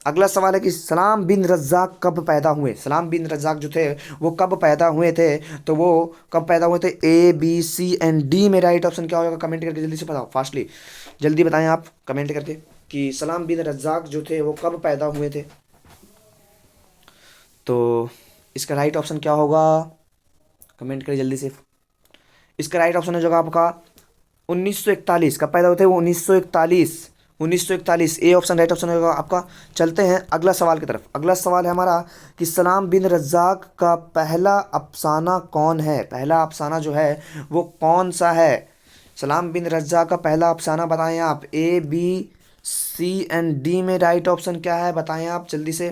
अगला सवाल है कि सलाम बिन रज़्ज़ाक़ कब पैदा हुए? सलाम बिन रज़्ज़ाक़ जो थे वो कब पैदा हुए थे? तो वो कब पैदा हुए थे? A B C and D में राइट ऑप्शन क्या होगा? कमेंट करके जल्दी से बताओ फास्टली, जल्दी बताएं आप कमेंट करके कि सलाम बिन रज़्ज़ाक़ जो थे वो कब पैदा हुए थे। तो इसका राइट ऑप्शन क्या होगा? कमेंट करिए जल्दी से। इसका राइट ऑप्शन हो जाएगा आपका 1941। कब पैदा होते हैं वो? 1941, 1941। ए ऑप्शन राइट ऑप्शन होगा आपका। चलते हैं अगला सवाल की तरफ। अगला सवाल है हमारा कि सलाम बिन रज़्ज़ाक़ का पहला अफसाना कौन है? पहला अफसाना जो है वो कौन सा है? सलाम बिन रज़्ज़ाक़ का पहला अफसाना बताएं आप। A B C and D में राइट ऑप्शन क्या है बताएं आप जल्दी से।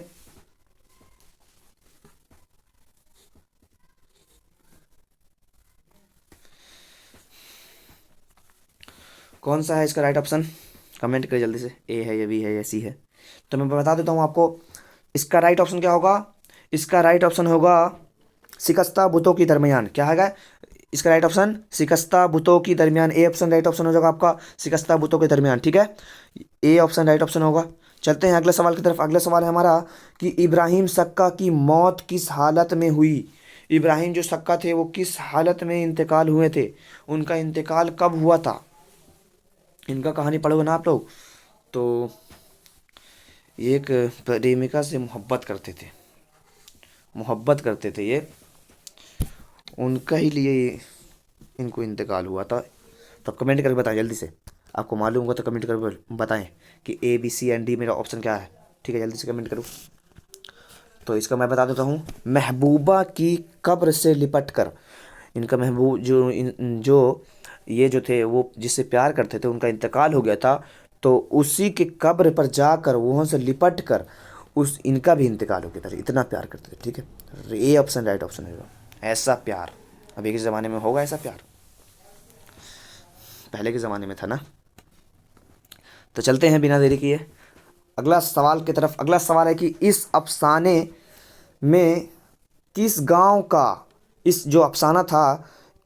कौन सा है इसका राइट ऑप्शन, कमेंट करिए जल्दी से। ए है या बी है या सी है। तो मैं बता देता हूँ आपको, इसका राइट ऑप्शन क्या होगा। इसका राइट ऑप्शन होगा शिकस्ता बुतों की दरमियान। क्या है इसका राइट ऑप्शन, शिकस्ता बुतों की दरमियान। ए ऑप्शन राइट ऑप्शन हो जाएगा आपका, शिकस्ता बुतों के दरमियान। ठीक है, ए ऑप्शन राइट ऑप्शन होगा। चलते हैं अगले सवाल की तरफ। अगला सवाल है हमारा कि इब्राहिम सक्का की मौत किस हालत में हुई। इब्राहिम जो सक्का थे वो किस हालत में इंतकाल हुए थे, उनका इंतकाल कब हुआ था। इनका कहानी पढ़ोगे ना आप लोग तो एक प्रेमिका से मोहब्बत करते थे ये, उनका ही लिए इनको इंतकाल हुआ था। तो कमेंट करके बताएं जल्दी से, आपको मालूम होगा तो कमेंट करके बताएं कि A B C and D मेरा ऑप्शन क्या है। ठीक है, जल्दी से कमेंट करो। तो इसका मैं बता देता हूँ, महबूबा की कब्र से लिपट कर। इनका महबूब जो ये जो थे वो जिससे प्यार करते थे उनका इंतकाल हो गया था, तो उसी के कब्र पर जाकर वहाँ से लिपट कर उस इनका भी इंतकाल हो गया था। इतना प्यार करते थे। ठीक है, ए ऑप्शन राइट ऑप्शन है। ऐसा प्यार अभी के ज़माने में होगा, ऐसा प्यार पहले के ज़माने में था ना। तो चलते हैं बिना देरी किए अगला सवाल की तरफ। अगला सवाल है कि इस अफसाने में किस गांव का, इस जो अफसाना था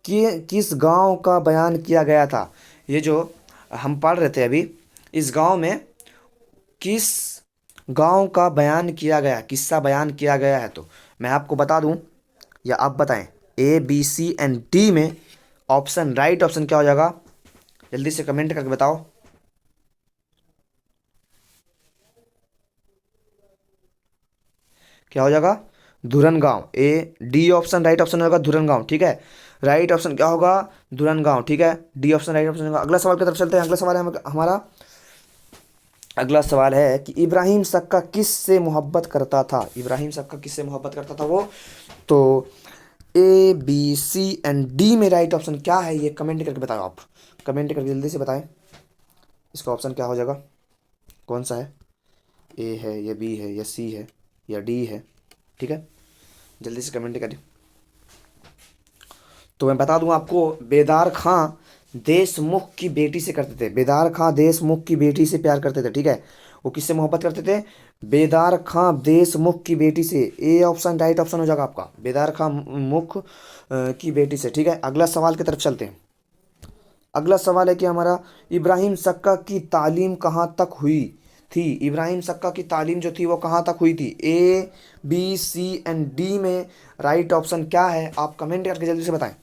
कि किस गांव का बयान किया गया था। ये जो हम पढ़ रहे थे अभी, इस गांव में किस गांव का बयान किया गया, किस्सा बयान किया गया है। तो मैं आपको बता दूं या आप बताएं, A B C and D में ऑप्शन राइट ऑप्शन क्या हो जाएगा, जल्दी से कमेंट करके बताओ। क्या हो जाएगा, धुरन गांव। A D option right option होगा धुरन गांव। ठीक है, राइट ऑप्शन क्या होगा, धुरन गांव। ठीक है, डी ऑप्शन राइट ऑप्शन होगा। अगला सवाल की तरफ चलते हैं। अगला सवाल है हमारा, अगला सवाल है कि इब्राहिम सक्का किस से मोहब्बत करता था। इब्राहिम सक्का किस से मोहब्बत करता था वो। तो A B C and D में राइट ऑप्शन क्या है ये कमेंट करके बताओ आप। कमेंट करके जल्दी से बताएं इसका ऑप्शन क्या हो जाएगा, कौन सा है, ए है या बी है या सी है या डी है। ठीक है, जल्दी से कमेंट करें। तो मैं बता दूं आपको, बेदार खां देशमुख की बेटी से करते थे। बेदार खां देशमुख की बेटी से प्यार करते थे। ठीक है, वो किससे मोहब्बत करते थे, बेदार खां देशमुख की बेटी से। ए ऑप्शन राइट ऑप्शन हो जाएगा आपका, बेदार खां मुख की बेटी से। ठीक है, अगला सवाल की तरफ चलते हैं। अगला सवाल है कि हमारा इब्राहिम सक्का की तालीम कहाँ तक हुई थी। इब्राहिम सक्का की तालीम जो थी वो कहाँ तक हुई थी। A B C and D में राइट ऑप्शन क्या है, आप कमेंट करके जल्दी से बताएं।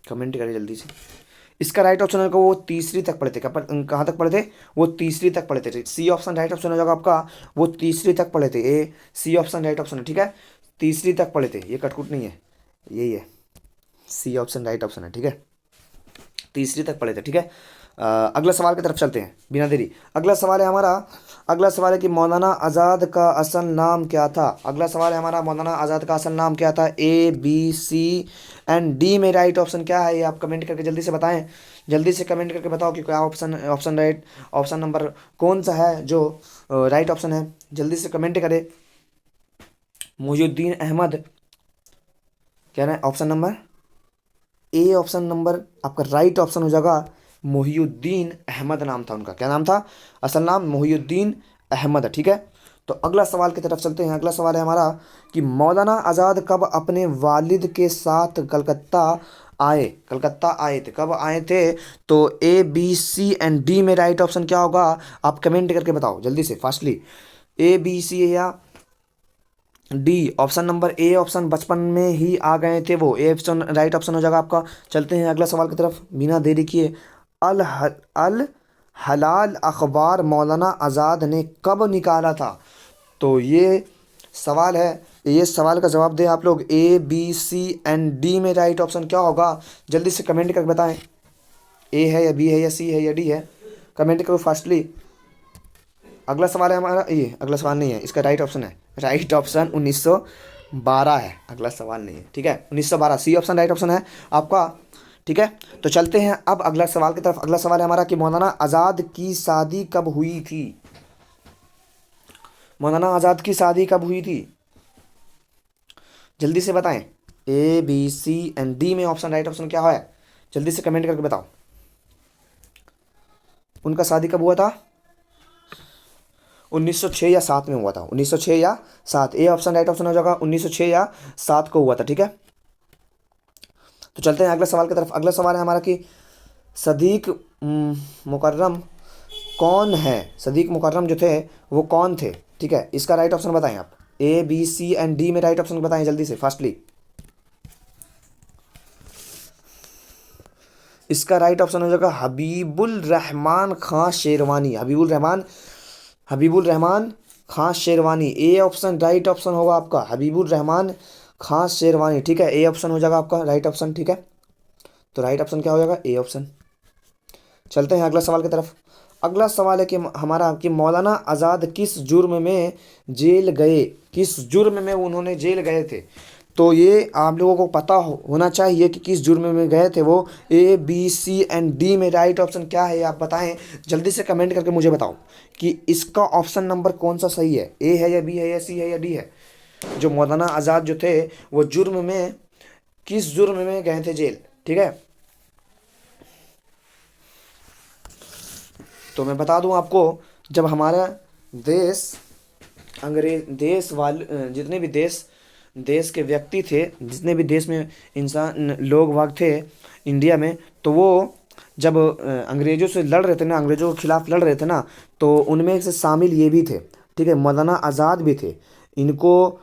कमेंट करें जल्दी से। इसका राइट ऑप्शन होगा वो तीसरी तक पढ़े थे। कहाँ तक पढ़े थे, वो तीसरी तक पढ़े थे। सी ऑप्शन राइट ऑप्शन हो जाएगा आपका, वो तीसरी तक पढ़े थे। ए सी ऑप्शन राइट ऑप्शन है। ठीक है, तीसरी तक पढ़े थे, ये कटकुट नहीं है, यही है, सी ऑप्शन राइट ऑप्शन है। ठीक है, तीसरी तक पढ़े थे। ठीक है, अगला सवाल की तरफ चलते हैं बिना देरी। अगला सवाल है हमारा, अगला सवाल है कि मौलाना आज़ाद का असल नाम क्या था। अगला सवाल है हमारा, मौलाना आज़ाद का असल नाम क्या था। A B C and D में राइट ऑप्शन क्या है ये आप कमेंट करके जल्दी से बताएं। जल्दी से कमेंट करके बताओ कि क्या option option right option number कौन सा है जो राइट ऑप्शन है। जल्दी से कमेंट करें। मोहिउद्दीन अहमद, क्या है option number A option number आपका राइट ऑप्शन हो जाएगा। मोहिउद्दीन अहमद नाम था उनका, क्या नाम था, असल नाम मोहिउद्दीन अहमद। ठीक है, तो अगला सवाल की तरफ चलते हैं। अगला सवाल है हमारा कि मौलाना आज़ाद कब अपने वालिद के साथ कलकत्ता आए थे, कब आए थे। तो A B C and D में राइट ऑप्शन क्या होगा, आप कमेंट करके बताओ जल्दी से फास्टली। ए बी सी या D option number A option बचपन में ही आ गए थे वो, ए ऑप्शन राइट ऑप्शन हो जाएगा आपका। चलते हैं अगला सवाल की तरफ बिना देरी किए। अल हलाल अखबार मौलाना आज़ाद ने कब निकाला था। तो ये सवाल है, ये सवाल का जवाब दें आप लोग। A B C and D में राइट ऑप्शन क्या होगा, जल्दी से कमेंट करके बताएं। ए है या बी है या सी है या डी है, कमेंट करो फास्टली। अगला सवाल है हमारा, ये अगला सवाल नहीं है, इसका राइट ऑप्शन है, राइट ऑप्शन 1912 है, अगला सवाल नहीं है, ठीक है, 1912 सी ऑप्शन राइट ऑप्शन है आपका, ठीक है। तो चलते हैं अब अगला सवाल की तरफ। अगला सवाल है हमारा कि मौलाना आज़ाद की शादी कब हुई थी? मौलाना आज़ाद की शादी कब हुई थी? जल्दी से बताएं। A B C and D में ऑप्शन राइट ऑप्शन क्या है? जल्दी से कमेंट करके बताओ। उनका शादी कब हुआ था? 1906 या 7 में हुआ था, 1906 या 7, ए ऑप्शन राइट ऑप्शन हो जाएगा, 1906 या 7 को हुआ था, ठीक है। तो चलते हैं अगले सवाल की तरफ। अगला सवाल है हमारा कि सदीक मुकर्रम कौन है? सदीक मुकर्रम जो थे वो कौन थे, ठीक है। इसका राइट ऑप्शन बताएं आप, A B C and D में राइट ऑप्शन बताएं जल्दी से फास्टली। इसका राइट ऑप्शन हो जाएगा Habibul Rahman Khan Sherwani, Habibul Rahman Khan Sherwani, A option right option होगा आपका, हबीबुल रहमान खां शेरवानी, ठीक है, ए ऑप्शन हो जाएगा आपका राइट ऑप्शन, ठीक है। तो राइट ऑप्शन क्या हो जाएगा? A option. चलते हैं अगला सवाल की तरफ। अगला सवाल है कि हमारा कि मौलाना आज़ाद किस जुर्म में जेल गए? किस जुर्म में उन्होंने जेल गए थे? तो ये आप लोगों को पता होना चाहिए कि किस जुर्म में गए थे वो। A B C and D में राइट ऑप्शन क्या है आप बताएं, जल्दी से कमेंट करके मुझे बताओ कि इसका ऑप्शन नंबर कौन सा सही है, ए है या बी है या सी है या डी है। जो मौलाना आज़ाद जो थे वो जुर्म में, किस जुर्म में गए थे जेल, ठीक है। तो मैं बता दूं आपको, जब हमारा देश देश वाले जितने भी देश के व्यक्ति थे, जितने भी देश में इंसान लोग वाग थे इंडिया में, तो वो जब अंग्रेज़ों से लड़ रहे थे ना, अंग्रेज़ों के खिलाफ लड़ रहे थे ना, तो उनमें से शामिल ये भी थे, ठीक है, मौलाना आज़ाद भी थे। इनको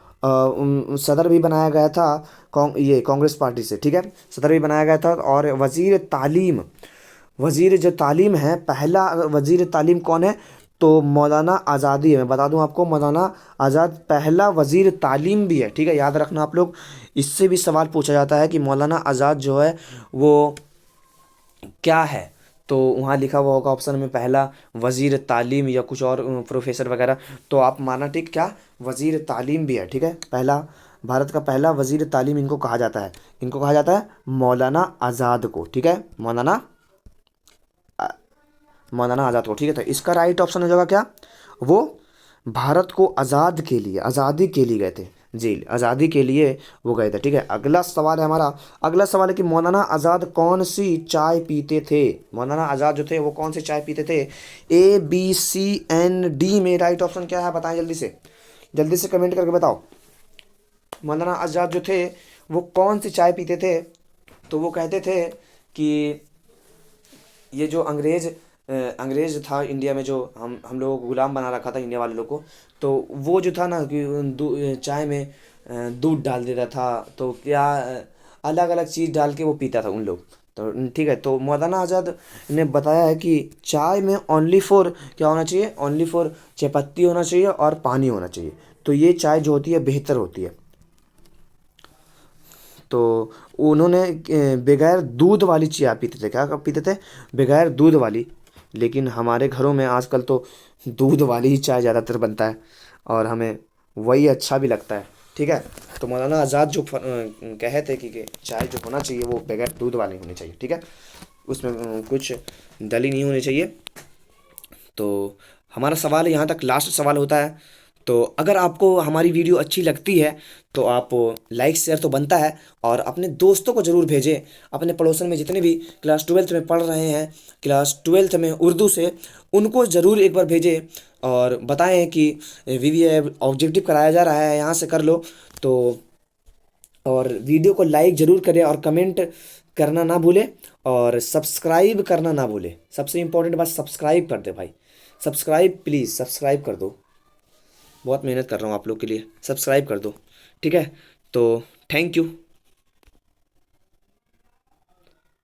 सदर भी बनाया गया था ये कांग्रेस पार्टी से, ठीक है, सदर भी बनाया गया था। और वज़ीर जो तालीम है, पहला वज़ीर तालीम कौन है? तो मौलाना आज़ादी है। मैं बता दूं आपको, मौलाना आज़ाद पहला वज़ीर तालीम भी है, ठीक है, याद रखना आप लोग। इससे भी सवाल पूछा जाता है कि मौलाना आज़ाद जो है वो क्या है, तो वहाँ लिखा हुआ होगा ऑप्शन में पहला वज़ीर तालीम या कुछ और प्रोफेसर वगैरह, तो आप माना ठीक, क्या वज़ीर तालीम भी है, ठीक है, पहला भारत का पहला वज़ीर तालीम इनको कहा जाता है, इनको कहा जाता है मौलाना आज़ाद को, ठीक है, मौलाना आज़ाद को, ठीक है। तो इसका राइट ऑप्शन हो जाएगा क्या? वो भारत को आज़ाद के लिए, आज़ादी के लिए गए थे जेल, आज़ादी के लिए वो गए थे, ठीक है। अगला सवाल है हमारा, अगला सवाल है कि मौलाना आज़ाद कौन सी चाय पीते थे? मौलाना आज़ाद जो थे वो कौन सी चाय पीते थे? A B C and D में राइट ऑप्शन क्या है बताएं जल्दी से कमेंट करके बताओ। मौलाना आज़ाद जो थे वो कौन सी चाय पीते थे? तो वो कहते थे कि ये जो अंग्रेज़ था इंडिया में, जो हम लोगों को गुलाम बना रखा था इंडिया वाले लोग को, तो वो जो था ना कि चाय में दूध डाल देता था, तो क्या अलग अलग चीज़ डाल के वो पीता था उन लोग, तो ठीक है। तो मौलाना आज़ाद ने बताया है कि चाय में ओनली फॉर क्या होना चाहिए? ओनली फॉर चाय पत्ती होना चाहिए और पानी होना चाहिए, तो ये चाय जो होती है बेहतर होती है। तो उन्होंने बगैर दूध वाली चाय पीते थे, क्या पीते थे? बगैर दूध वाली। लेकिन हमारे घरों में आजकल तो दूध वाली ही चाय ज़्यादातर बनता है और हमें वही अच्छा भी लगता है, ठीक है। तो मौलाना आज़ाद जो कहे थे कि चाय जो होना चाहिए वो बगैर दूध वाली होनी चाहिए, ठीक है, उसमें कुछ दली नहीं होनी चाहिए। तो हमारा सवाल यहाँ तक लास्ट सवाल होता है। तो अगर आपको हमारी वीडियो अच्छी लगती है तो आप लाइक शेयर तो बनता है, और अपने दोस्तों को ज़रूर भेजें, अपने पड़ोसन में जितने भी क्लास 12th में पढ़ रहे हैं, क्लास 12th में उर्दू से, उनको ज़रूर एक बार भेजें और बताएं कि VVA ऑब्जेक्टिव कराया जा रहा है, यहाँ से कर लो। तो और वीडियो को लाइक ज़रूर करें और कमेंट करना ना भूलें और सब्सक्राइब करना ना भूलें। सबसे इम्पोर्टेंट बात, सब्सक्राइब कर दे भाई, सब्सक्राइब प्लीज़, सब्सक्राइब कर दो, बहुत मेहनत कर रहा हूँ आप लोग के लिए, सब्सक्राइब कर दो, ठीक है। तो थैंक यू।